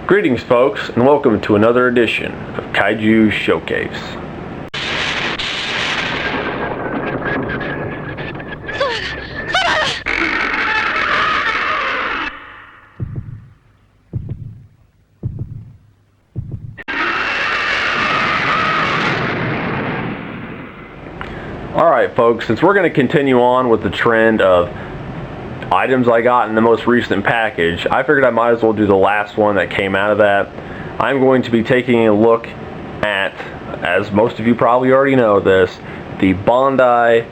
Greetings folks, and welcome to another edition of Kaiju Showcase. Alright folks, since we're going to continue on with the trend of items I got in the most recent package, I figured I might as well do the last one that came out of that. I'm going to be taking a look at, as most of you probably already know this, the Bandai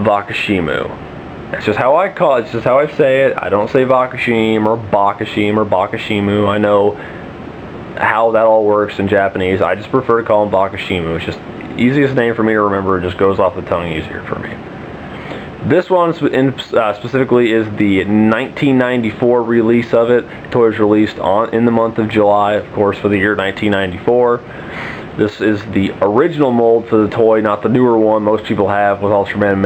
Vakishimu. That's just how I call it, it's just how I say it. I don't say Vakishim or Bakishim or Bakishimu. I know how that all works in Japanese. I just prefer to call them Vakishimu. It's just easiest name for me to remember. It just goes off the tongue easier for me. This one specifically is the 1994 release of it. The toy was released in the month of July, of course, for the year 1994. This is the original mold for the toy, not the newer one most people have with Ultraman.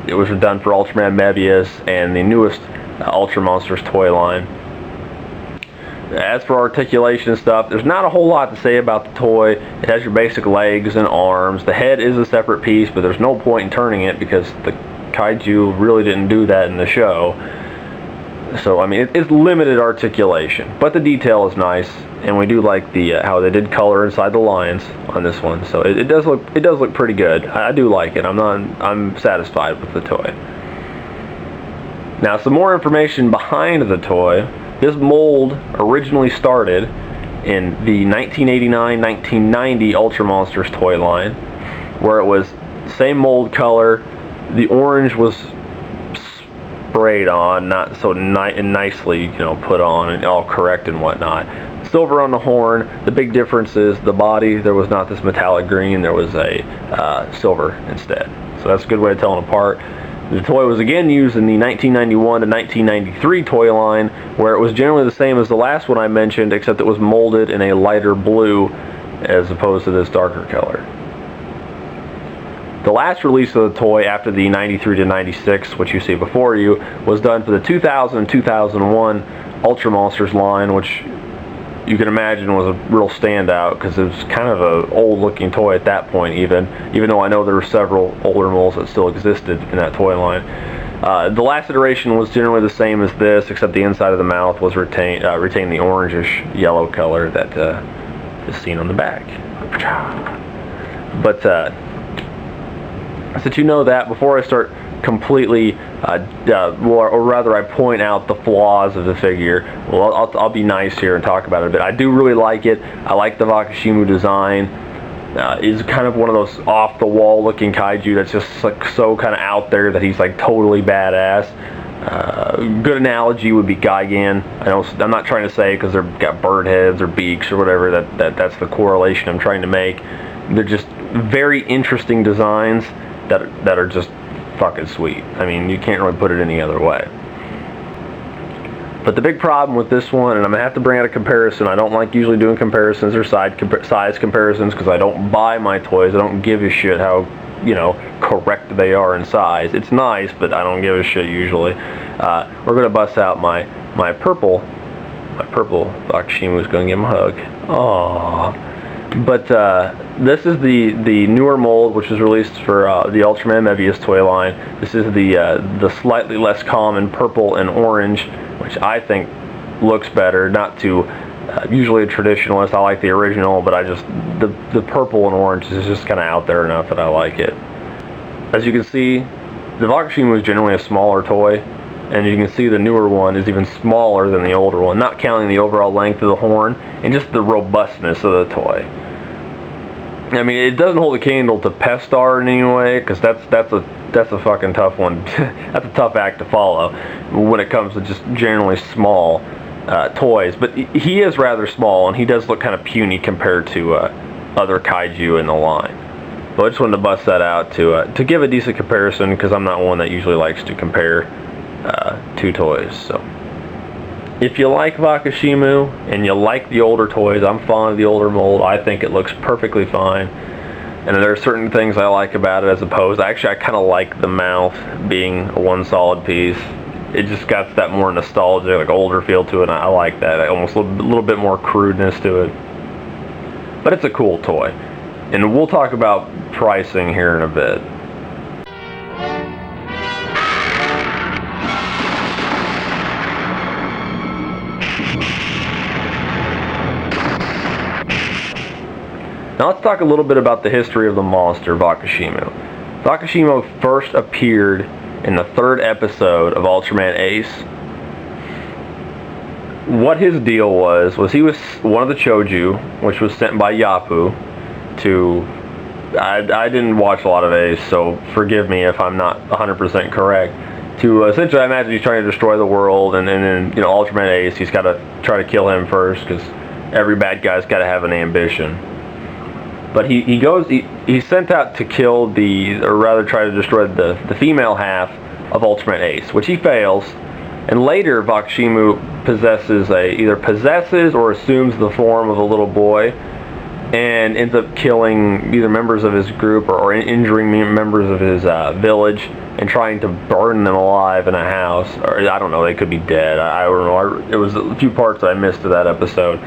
It was done for Ultraman Mebius and the newest Ultra Monsters toy line. As for articulation and stuff, there's not a whole lot to say about the toy. It has your basic legs and arms. The head is a separate piece, but there's no point in turning it because the Kaiju really didn't do that in the show. So, I mean, it's limited articulation, but the detail is nice, and we do like the how they did color inside the lines on this one. So it does look pretty good. I do like it. I'm satisfied with the toy. Now, some more information behind the toy. This mold originally started in the 1989-1990 Ultra Monsters toy line, where it was same mold color. The orange was sprayed on, not so nicely, put on and all correct and whatnot. Silver on the horn. The big difference is the body. There was not this metallic green. There was a silver instead. So that's a good way of telling them apart. The toy was again used in the 1991 to 1993 toy line, where it was generally the same as the last one I mentioned, except it was molded in a lighter blue as opposed to this darker color. The last release of the toy after the 93 to 96, which you see before you, was done for the 2000 and 2001 Ultra Monsters line, which you can imagine was a real standout because it was kind of an old looking toy at that point, even though I know there were several older molds that still existed in that toy line. The last iteration was generally the same as this, except the inside of the mouth was retained the orangish yellow color that is seen on the back. But so you know that before I start completely, or rather I point out the flaws of the figure. Well, I'll be nice here and talk about it a bit. I do really like it. I like the Vakishimu design. It's kind of one of those off-the-wall looking kaiju that's just like so kind of out there that he's like totally badass. Good analogy would be Gigan. I'm not trying to say because they've got bird heads or beaks or whatever that's the correlation I'm trying to make. They're just very interesting designs that are just fucking sweet. I mean, you can't really put it any other way. But the big problem with this one, and I'm going to have to bring out a comparison. I don't like usually doing comparisons or size comparisons because I don't buy my toys. I don't give a shit how, correct they are in size. It's nice, but I don't give a shit usually. We're going to bust out my purple Vakishimu is going to give him a hug. Aww. But this is the newer mold, which was released for the Ultraman Mebius toy line. This is the slightly less common purple and orange, which I think looks better. Not to usually a traditionalist. I like the original, but the purple and orange is just kind of out there enough that I like it. As you can see, the Vakishimu is generally a smaller toy, and you can see the newer one is even smaller than the older one, not counting the overall length of the horn and just the robustness of the toy. I mean, it doesn't hold a candle to Pestar in any way, because that's a fucking tough one. That's a tough act to follow when it comes to just generally small toys. But he is rather small, and he does look kind of puny compared to other kaiju in the line. So I just wanted to bust that out to give a decent comparison, because I'm not one that usually likes to compare two toys. So if you like Vakishimu and you like the older toys, I'm fond of the older mold. I think it looks perfectly fine. And there are certain things I like about it as opposed. Actually, I kind of like the mouth being one solid piece. it just got that more nostalgia, like older feel to it, and I like that. Almost a little bit more crudeness to it. But it's a cool toy. And we'll talk about pricing here in a bit. Now let's talk a little bit about the history of the monster, Vakishimu. Vakishimu first appeared in the 3rd episode of Ultraman Ace. What his deal was he was one of the Choju, which was sent by Yapu to... I didn't watch a lot of Ace, so forgive me if I'm not 100% correct. To essentially, I imagine he's trying to destroy the world, and then, you know, Ultraman Ace, he's got to try to kill him first, because every bad guy's got to have an ambition. But he's sent out to kill or rather try to destroy the female half of Ultraman Ace, which he fails. And later, Vakishimu either possesses or assumes the form of a little boy, and ends up killing either members of his group or injuring members of his village, and trying to burn them alive in a house. Or I don't know, they could be dead. I don't know. It was a few parts that I missed of that episode.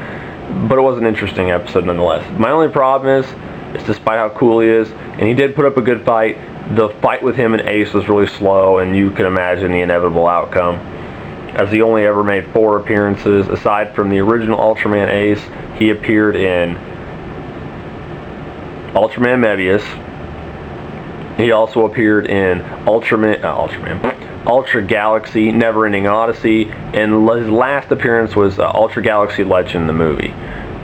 But it was an interesting episode nonetheless. My only problem is despite how cool he is, and he did put up a good fight, the fight with him and Ace was really slow, and you can imagine the inevitable outcome. As he only ever made 4 appearances, aside from the original Ultraman Ace, he appeared in Ultraman Mebius. He also appeared in Ultra Galaxy, Never Ending Odyssey, and his last appearance was Ultra Galaxy Legend, the movie.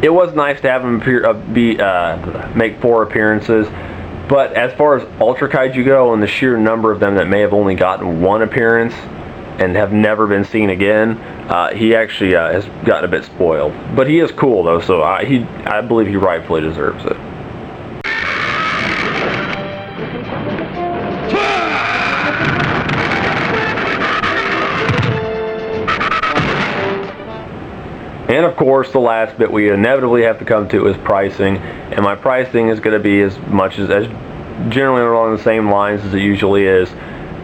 It was nice to have him make 4 appearances, but as far as Ultra Kaiju go, and the sheer number of them that may have only gotten 1 appearance and have never been seen again, he actually has gotten a bit spoiled. But he is cool though, so I believe he rightfully deserves it. And of course, the last bit we inevitably have to come to is pricing, and my pricing is going to be as generally along the same lines as it usually is.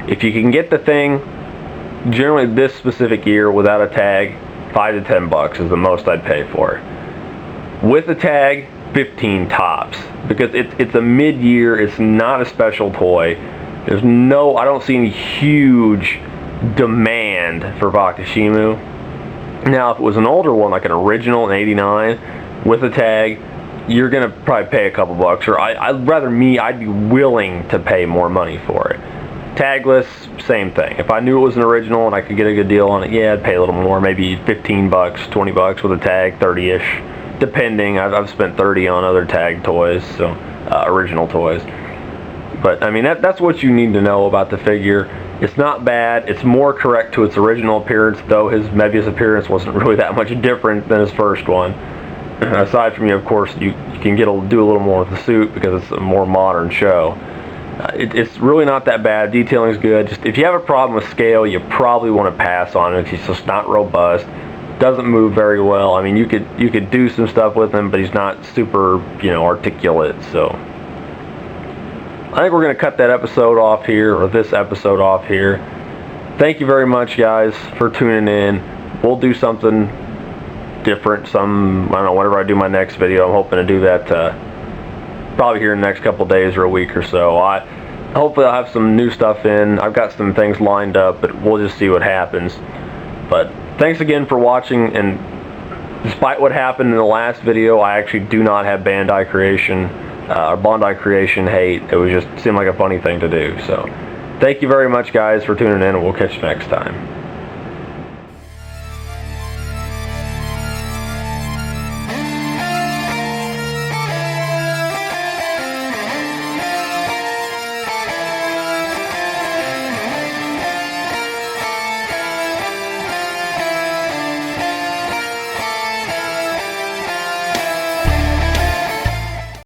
If you can get the thing, generally this specific year without a tag, $5 to $10 is the most I'd pay for it. With a tag, 15 tops, because it's a mid-year, it's not a special toy. I don't see any huge demand for Vakishimu. Now, if it was an older one, like an original in '89, with a tag, you're going to probably pay a couple bucks, or I'd be willing to pay more money for it. Tagless, same thing. If I knew it was an original and I could get a good deal on it, yeah, I'd pay a little more, maybe 15 bucks, 20 bucks with a tag, 30-ish, depending. I've spent 30 on other tag toys, so original toys. But, I mean, that's what you need to know about the figure. It's not bad. It's more correct to its original appearance, though his Mebius appearance wasn't really that much different than his first one. Aside from, of course, you can do a little more with the suit because it's a more modern show. It's really not that bad. Detailing is good. Just if you have a problem with scale, you probably want to pass on it. He's just not robust. Doesn't move very well. I mean, you could do some stuff with him, but he's not super, articulate. So I think we're going to cut that episode off here, or this episode off here. Thank you very much, guys, for tuning in. We'll do something different, I don't know, whenever I do my next video. I'm hoping to do that probably here in the next couple days or a week or so. Hopefully I'll have some new stuff in. I've got some things lined up, but we'll just see what happens. But thanks again for watching, and despite what happened in the last video, I actually do not have Bandai Creation hate. It was just seemed like a funny thing to do. So thank you very much, guys, for tuning in, and we'll catch you next time.